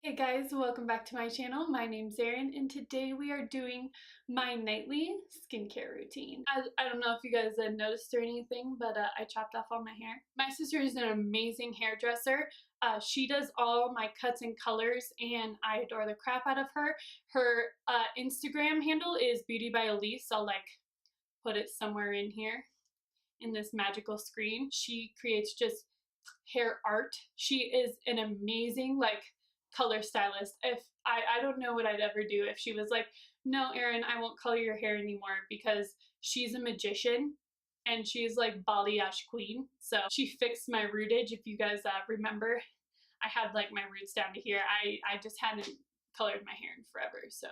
Hey guys, welcome back to my channel. My name's Erin and today we are doing my nightly skincare routine. I don't know if you guys had noticed or anything, but I chopped off all my hair. My sister is an amazing hairdresser. She does all my cuts and colors and I adore the crap out of her. Her Instagram handle is Beauty by Elise. I'll put it somewhere in here in this magical screen. She creates just hair art. She is an amazing color stylist. If I don't know what I'd ever do if she was like, no Erin, I won't color your hair anymore, because she's a magician and she's like balayage queen. So she fixed my rootage. If you guys remember, I had like my roots down to here. I just hadn't colored my hair in forever. So,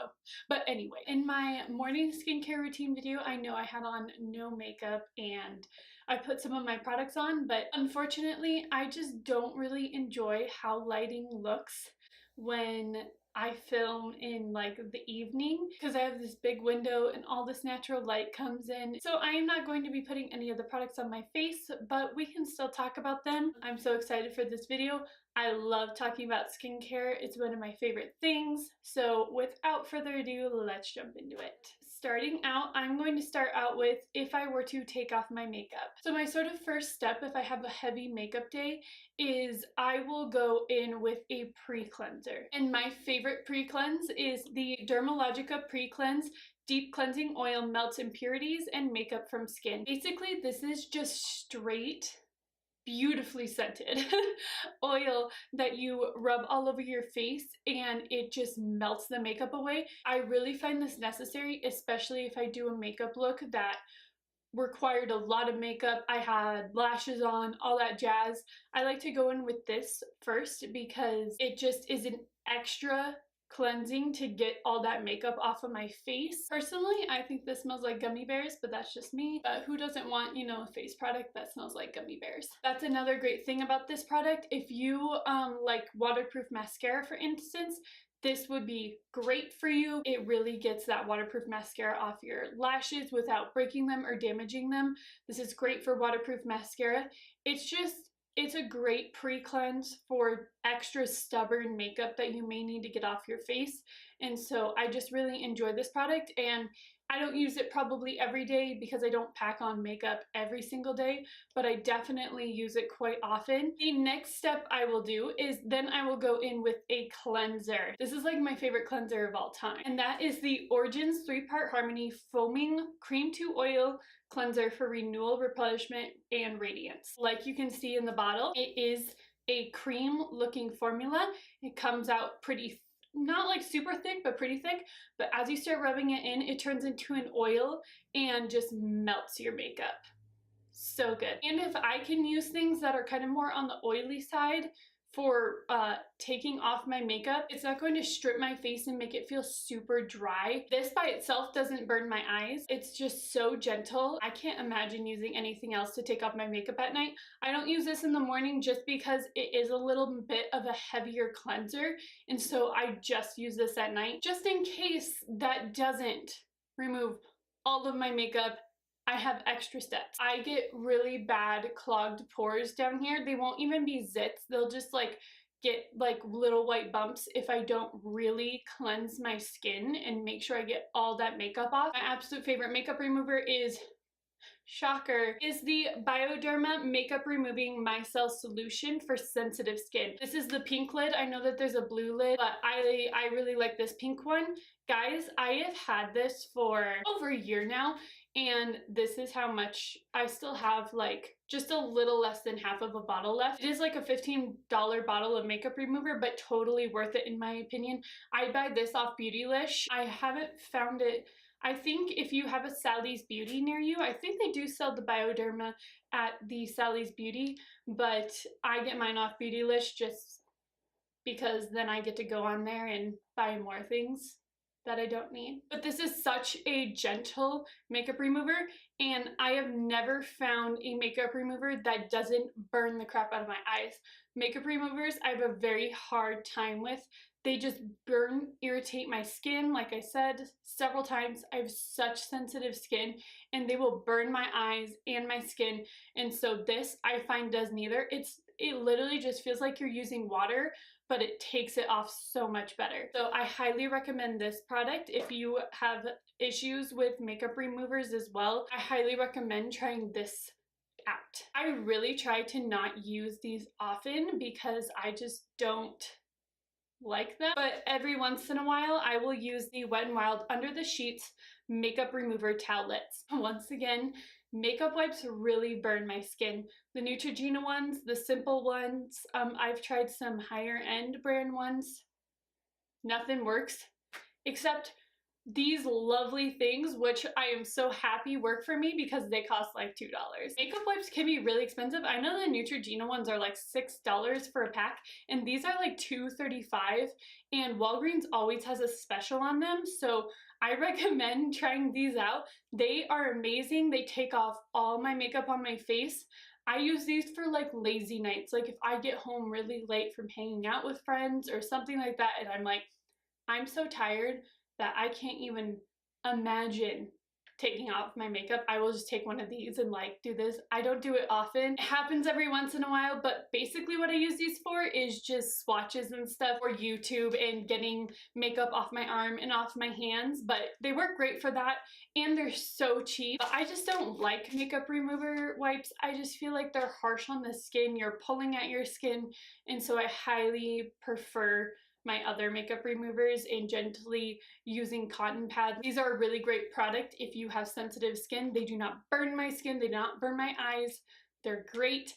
but anyway, in my morning skincare routine video, I know I had on no makeup and I put some of my products on, but unfortunately I just don't really enjoy how lighting looks when I film in like the evening, because I have this big window and all this natural light comes in. So I am not going to be putting any of the products on my face, but we can still talk about them. I'm so excited for this video. I love talking about skincare. It's one of my favorite things. So without further ado, let's jump into it. Starting out, I'm going to start out with if I were to take off my makeup. So my sort of first step if I have a heavy makeup day is I will go in with a pre-cleanser. And my favorite pre-cleanse is the Dermalogica Pre Cleanse Deep Cleansing Oil Melts Impurities and Makeup from Skin. Basically, this is just straight beautifully scented oil that you rub all over your face and it just melts the makeup away. I really find this necessary, especially if I do a makeup look that required a lot of makeup. I had lashes on, all that jazz. I like to go in with this first because it just is an extra cleansing to get all that makeup off of my face. Personally, I think this smells like gummy bears, but that's just me. Who doesn't want, you know, a face product that smells like gummy bears? That's another great thing about this product. If you like waterproof mascara, for instance, this would be great for you. It really gets that waterproof mascara off your lashes without breaking them or damaging them. This is great for waterproof mascara. It's a great pre-cleanse for extra stubborn makeup that you may need to get off your face. And so I just really enjoy this product, and I don't use it probably every day because I don't pack on makeup every single day, but I definitely use it quite often. The next step I will do is then I will go in with a cleanser. This is like my favorite cleanser of all time, and that is the Origins 3-Part Harmony Foaming Cream to Oil Cleanser for renewal, replenishment, and radiance. Like you can see in the bottle, it is a cream looking formula. It comes out pretty not like super thick, but pretty thick. But as you start rubbing it in, it turns into an oil and just melts your makeup. So good. And if I can use things that are kind of more on the oily side for taking off my makeup, it's not going to strip my face and make it feel super dry. This by itself doesn't burn my eyes. It's just so gentle. I can't imagine using anything else to take off my makeup at night. I don't use this in the morning just because it is a little bit of a heavier cleanser, and so I just use this at night just in case that doesn't remove all of my makeup. I have extra steps. I get really bad clogged pores down here. They won't even be zits. They'll just like get like little white bumps if I don't really cleanse my skin and make sure I get all that makeup off. My absolute favorite makeup remover is, shocker, is the Bioderma Makeup Removing Micella Solution for sensitive skin. This is the pink lid. I know that there's a blue lid, but I really like this pink one. Guys, I have had this for over a year now, and this is how much I still have, like just a little less than half of a bottle left. It is like a $15 bottle of makeup remover, but totally worth it in my opinion. I buy this off Beautylish. I haven't found it. I think if you have a Sally's Beauty near you, I think they do sell the Bioderma at the Sally's Beauty, but I get mine off Beautylish just because then I get to go on there and buy more things that I don't need. But this is such a gentle makeup remover, and I have never found a makeup remover that doesn't burn the crap out of my eyes. Makeup removers I have a very hard time with. They just burn, irritate my skin. Like I said several times, I have such sensitive skin and they will burn my eyes and my skin. And so this I find does neither. It literally just feels like you're using water, but it takes it off so much better. So I highly recommend this product. If you have issues with makeup removers as well, I highly recommend trying this out. I really try to not use these often because I just don't like them, but every once in a while I will use the Wet n Wild Under the Sheets makeup remover towelettes. Once again, makeup wipes really burn my skin. The Neutrogena ones, the simple ones, I've tried some higher end brand ones, nothing works except these lovely things, which I am so happy work for me because they cost like $2. Makeup wipes can be really expensive. I know the Neutrogena ones are like $6 for a pack, and these are like $2.35, and Walgreens always has a special on them, so I recommend trying these out. They are amazing. They take off all my makeup on my face. I use these for like lazy nights, like if I get home really late from hanging out with friends or something like that, and I'm so tired that I can't even imagine taking off my makeup. I will just take one of these and like do this. I don't do it often. It happens every once in a while, but basically what I use these for is just swatches and stuff for YouTube and getting makeup off my arm and off my hands, but they work great for that and they're so cheap. But I just don't like makeup remover wipes. I just feel like they're harsh on the skin. You're pulling at your skin, and so I highly prefer my other makeup removers and gently using cotton pads. These are a really great product if you have sensitive skin. They do not burn my skin, they do not burn my eyes. They're great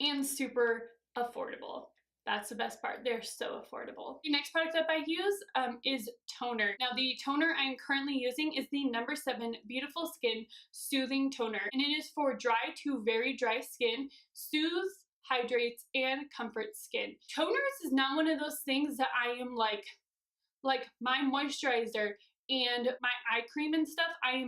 and super affordable. That's the best part. They're so affordable. The next product that I use is toner. Now the toner I'm currently using is the No. 7 Beautiful Skin Soothing Toner, and it is for dry to very dry skin, soothes, hydrates, and comforts skin. Toners is not one of those things that I am like my moisturizer and my eye cream and stuff, I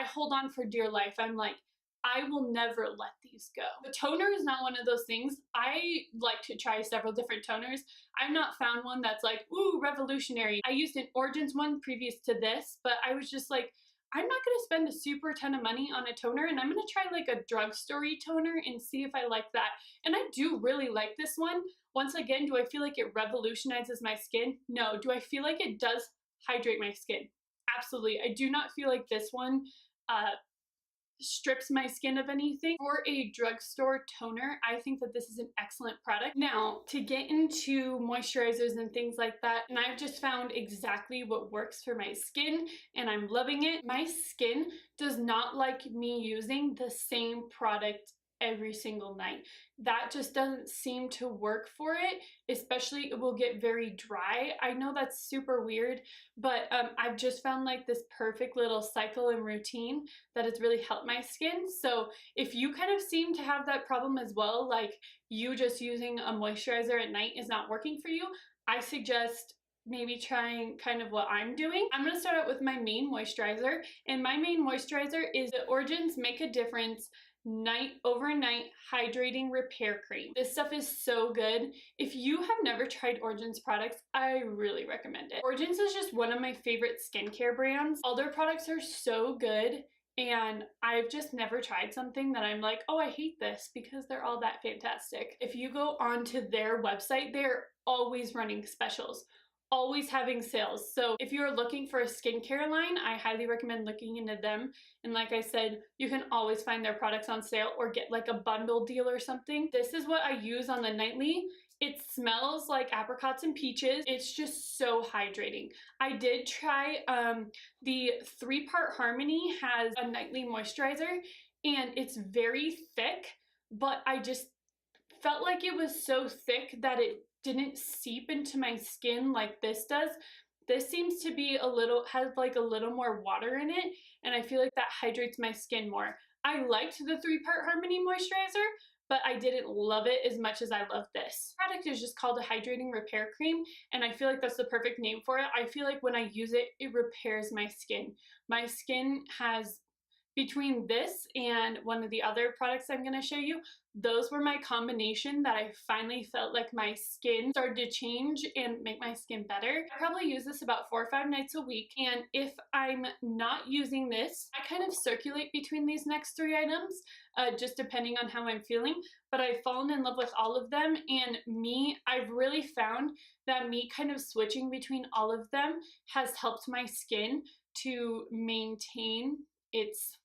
hold on for dear life. I'm like, I will never let these go. The toner is not one of those things. I like to try several different toners. I've not found one that's like, ooh, revolutionary. I used an Origins one previous to this, but I was just like, I'm not gonna spend a super ton of money on a toner, and I'm gonna try like a drugstore toner and see if I like that. And I do really like this one. Once again, do I feel like it revolutionizes my skin? No. Do I feel like it does hydrate my skin? Absolutely. I do not feel like this one strips my skin of anything. For a drugstore toner, I think that this is an excellent product. Now, to get into moisturizers and things like that, and I've just found exactly what works for my skin, and I'm loving it. My skin does not like me using the same product every single night. That just doesn't seem to work for it, especially it will get very dry. I know that's super weird, but I've just found like this perfect little cycle and routine that has really helped my skin. So if you kind of seem to have that problem as well, like you just using a moisturizer at night is not working for you, I suggest maybe trying kind of what I'm doing. I'm going to start out with my main moisturizer, and my main moisturizer is the Origins Make a Difference Overnight Hydrating Repair Cream. This stuff is so good. If you have never tried Origins products, I really recommend it. Origins is just one of my favorite skincare brands. All their products are so good, and I've just never tried something that I'm like, oh, I hate this, because they're all that fantastic. If you go onto their website, they're always running specials, always having sales. So if you're looking for a skincare line, I highly recommend looking into them. And like I said, you can always find their products on sale or get like a bundle deal or something. This is what I use on the nightly. It smells like apricots and peaches. It's just so hydrating. I did try the 3-Part Harmony has a nightly moisturizer, and it's very thick, but I just felt like it was so thick that it didn't seep into my skin like this does. This seems to be has like a little more water in it, and I feel like that hydrates my skin more. I liked the 3-Part Harmony moisturizer, but I didn't love it as much as I love this. The product is just called a hydrating repair cream, and I feel like that's the perfect name for it. I feel like when I use it, it repairs my skin. My skin has between this and one of the other products I'm going to show you, those were my combination that I finally felt like my skin started to change and make my skin better. I probably use this about 4 or 5 nights a week, and if I'm not using this, I kind of circulate between these next 3 items, just depending on how I'm feeling, but I've fallen in love with all of them, and I've really found that me kind of switching between all of them has helped my skin to maintain its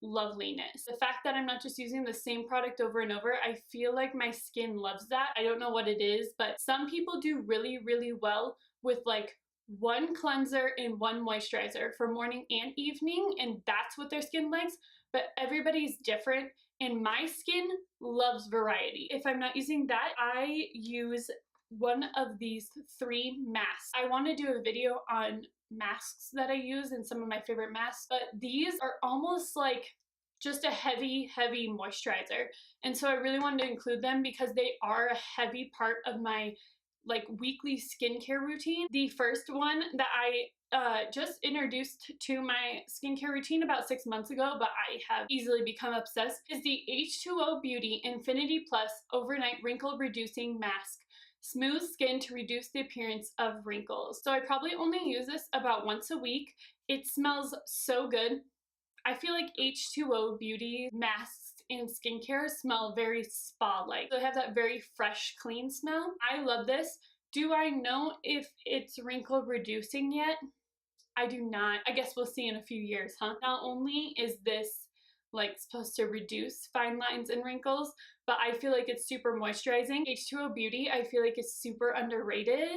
loveliness. The fact that I'm not just using the same product over and over, I feel like my skin loves that. I don't know what it is, but some people do really, really well with like 1 cleanser and 1 moisturizer for morning and evening, and that's what their skin likes, but everybody's different, and my skin loves variety. If I'm not using that, I use one of these 3 masks. I want to do a video on masks that I use and some of my favorite masks, but these are almost like just a heavy moisturizer, and so I really wanted to include them because they are a heavy part of my like weekly skincare routine. The first one that I just introduced to my skincare routine about 6 months ago, but I have easily become obsessed, is the H2O Beauty Infinity Plus Overnight Wrinkle Reducing Mask. Smooth skin to reduce the appearance of wrinkles. So I probably only use this about once a week. It smells so good. I feel like H2O Beauty masks and skincare smell very spa-like. So they have that very fresh, clean smell. I love this. Do I know if it's wrinkle reducing yet? I do not. I guess we'll see in a few years, huh? Not only is this like supposed to reduce fine lines and wrinkles, but I feel like it's super moisturizing. H2O Beauty, I feel like is super underrated.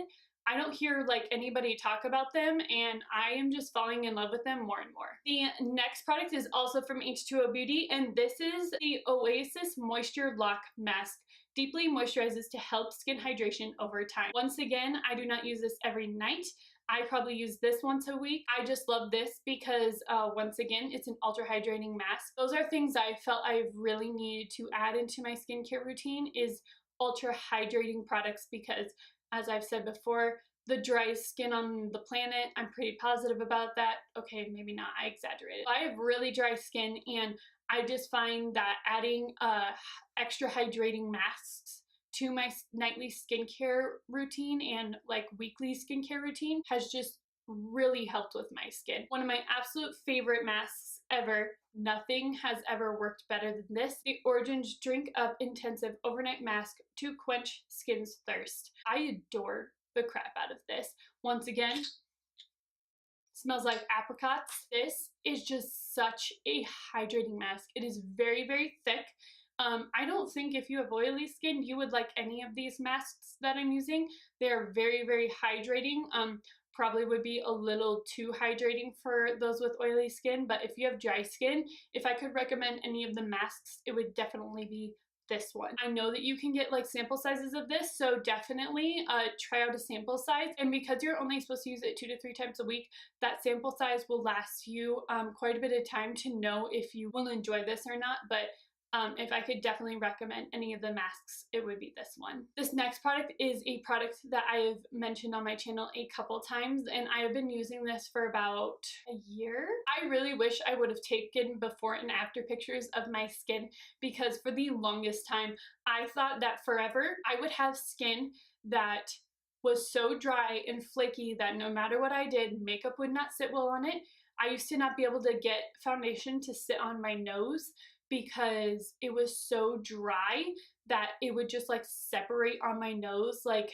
I don't hear like anybody talk about them, and I am just falling in love with them more and more. The next product is also from H2O Beauty, and this is the Oasis Moisture Lock Mask. Deeply moisturizes to help skin hydration over time. Once again, I do not use this every night. I probably use this once a week. I just love this because once again, it's an ultra hydrating mask. Those are things I felt I really needed to add into my skincare routine, is ultra hydrating products, because as I've said before, the driest skin on the planet, I'm pretty positive about that. Okay, maybe not, I exaggerated. I have really dry skin, and I just find that adding extra hydrating masks to my nightly skincare routine and like weekly skincare routine has just really helped with my skin. One of my absolute favorite masks ever. Nothing has ever worked better than this. The Origins Drink Up Intensive Overnight Mask to quench skin's thirst. I adore the crap out of this. Once again, smells like apricots. This is just such a hydrating mask. It is very, very thick. I don't think if you have oily skin, you would like any of these masks that I'm using. They're very, very hydrating. Probably would be a little too hydrating for those with oily skin, but if you have dry skin, if I could recommend any of the masks, it would definitely be this one. I know that you can get like sample sizes of this, so definitely try out a sample size, and because you're only supposed to use it 2 to 3 times a week, that sample size will last you quite a bit of time to know if you will enjoy this or not. But if I could definitely recommend any of the masks, it would be this one. This next product is a product that I have mentioned on my channel a couple times, and I have been using this for about a year. I really wish I would have taken before and after pictures of my skin, because for the longest time, I thought that forever I would have skin that was so dry and flaky that no matter what I did, makeup would not sit well on it. I used to not be able to get foundation to sit on my nose because it was so dry that it would just like separate on my nose. Like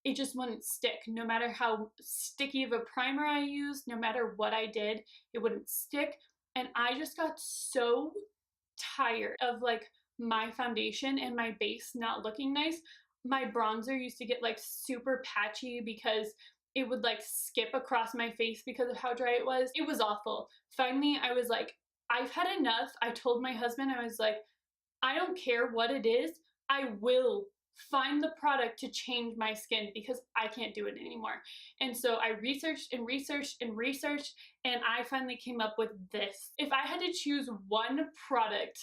it just wouldn't stick. No matter how sticky of a primer I used, no matter what I did, it wouldn't stick. And I just got so tired of like my foundation and my base not looking nice. My bronzer used to get like super patchy because it would like skip across my face because of how dry it was. It was awful. Finally, I was like, I've had enough. I told my husband, I was like, I don't care what it is. I will find the product to change my skin because I can't do it anymore. And so I researched and researched and researched, and I finally came up with this. If I had to choose one product,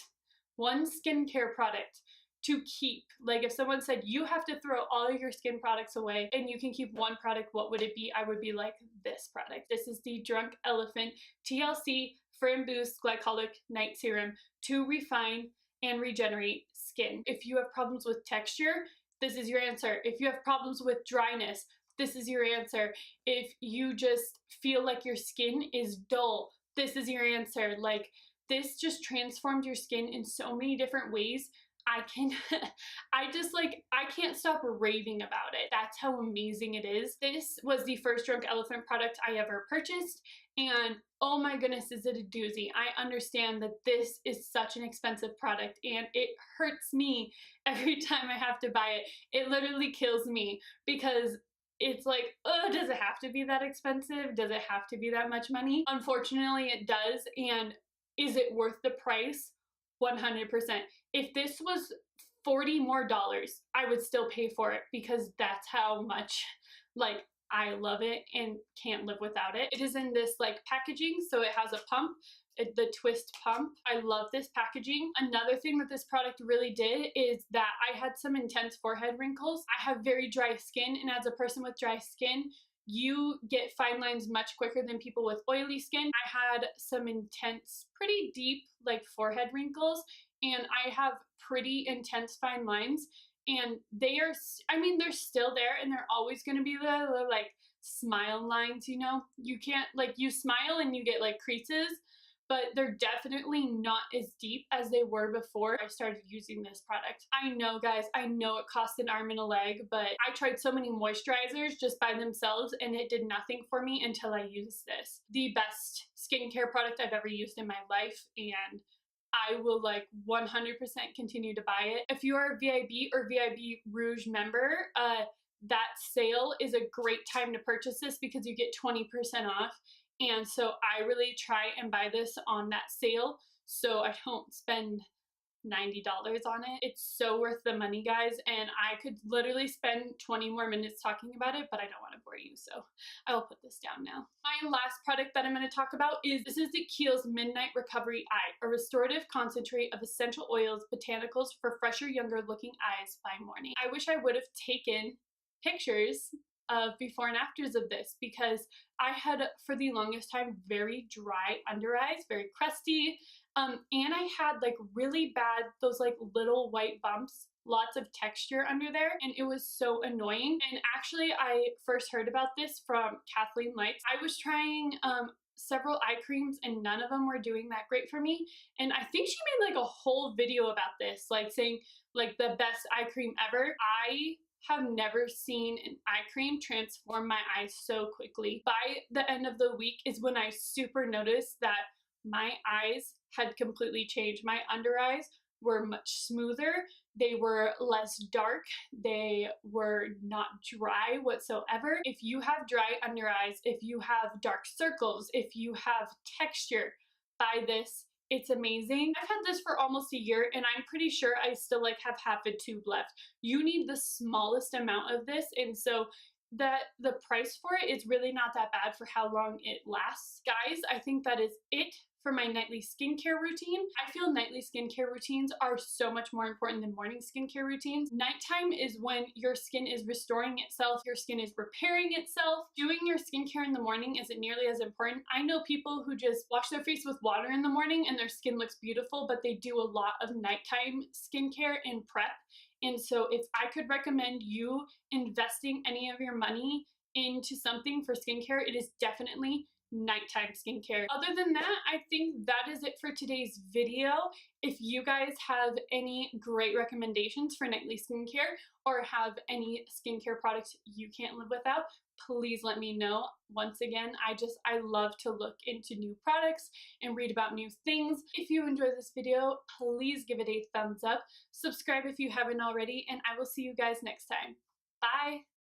one skincare product to keep. Like if someone said you have to throw all of your skin products away and you can keep one product, what would it be? I would be like this product. This is the Drunk Elephant TLC Firm Boost Glycolic Night Serum to refine and regenerate skin. If you have problems with texture, this is your answer. If you have problems with dryness, this is your answer. If you just feel like your skin is dull, this is your answer. Like this just transformed your skin in so many different ways. I can't stop raving about it. That's how amazing it is. This was the first Drunk Elephant product I ever purchased, and oh my goodness, is it a doozy. I understand that this is such an expensive product and it hurts me every time I have to buy it. It literally kills me because it's like, oh, does it have to be that expensive? Does it have to be that much money? Unfortunately, it does. And is it worth the price? 100%. If this was $40 more, I would still pay for it because that's how much, like, I love it and can't live without it. It is in this like packaging, so it has a pump, the twist pump. I love this packaging. Another thing that this product really did is that I had some intense forehead wrinkles. I have very dry skin, and as a person with dry skin, you get fine lines much quicker than people with oily skin. I had some intense, pretty deep like forehead wrinkles, and I have pretty intense fine lines, and they are, I mean, they're still there and they're always going to be there. They're like smile lines, you know? You can't, like, you smile and you get like creases, but they're definitely not as deep as they were before I started using this product. I know, guys, I know it costs an arm and a leg, but I tried so many moisturizers just by themselves and it did nothing for me until I used this. The best skincare product I've ever used in my life, and I will like 100% continue to buy it. If you are a VIB or VIB Rouge member, that sale is a great time to purchase this because you get 20% off. And so I really try and buy this on that sale so I don't spend $90 on it. It's so worth the money, guys, and I could literally spend 20 more minutes talking about it, but I don't want to bore you, so I will put this down now. My last product that I'm going to talk about is the Kiehl's Midnight Recovery Eye, a restorative concentrate of essential oils, botanicals for fresher, younger looking eyes by morning. I wish I would have taken pictures of before and afters of this because I had, for the longest time, very dry under eyes, very crusty, and I had like really bad, those like little white bumps, lots of texture under there, and it was so annoying. And actually, I first heard about this from Kathleen Lights. I was trying several eye creams and none of them were doing that great for me, and I think she made like a whole video about this, like saying like the best eye cream ever. I have never seen an eye cream transform my eyes so quickly. By the end of the week is when I super noticed that my eyes had completely changed. My under eyes were much smoother. They were less dark. They were not dry whatsoever. If you have dry under eyes, if you have dark circles, if you have texture, buy this. It's amazing. I've had this for almost a year and I'm pretty sure I still like have half a tube left. You need the smallest amount of this, and so the price for it is really not that bad for how long it lasts. Guys, I think that is it for my nightly skincare routine. I feel nightly skincare routines are so much more important than morning skincare routines. Nighttime is when your skin is restoring itself, your skin is repairing itself. Doing your skincare in the morning isn't nearly as important. I know people who just wash their face with water in the morning and their skin looks beautiful, but they do a lot of nighttime skincare and prep. And so if I could recommend you investing any of your money into something for skincare, it is definitely nighttime skincare. Other than that, I think that is it for today's video. If you guys have any great recommendations for nightly skincare or have any skincare products you can't live without, please let me know. Once again, I love to look into new products and read about new things. If you enjoyed this video, please give it a thumbs up. Subscribe if you haven't already, and I will see you guys next time. Bye!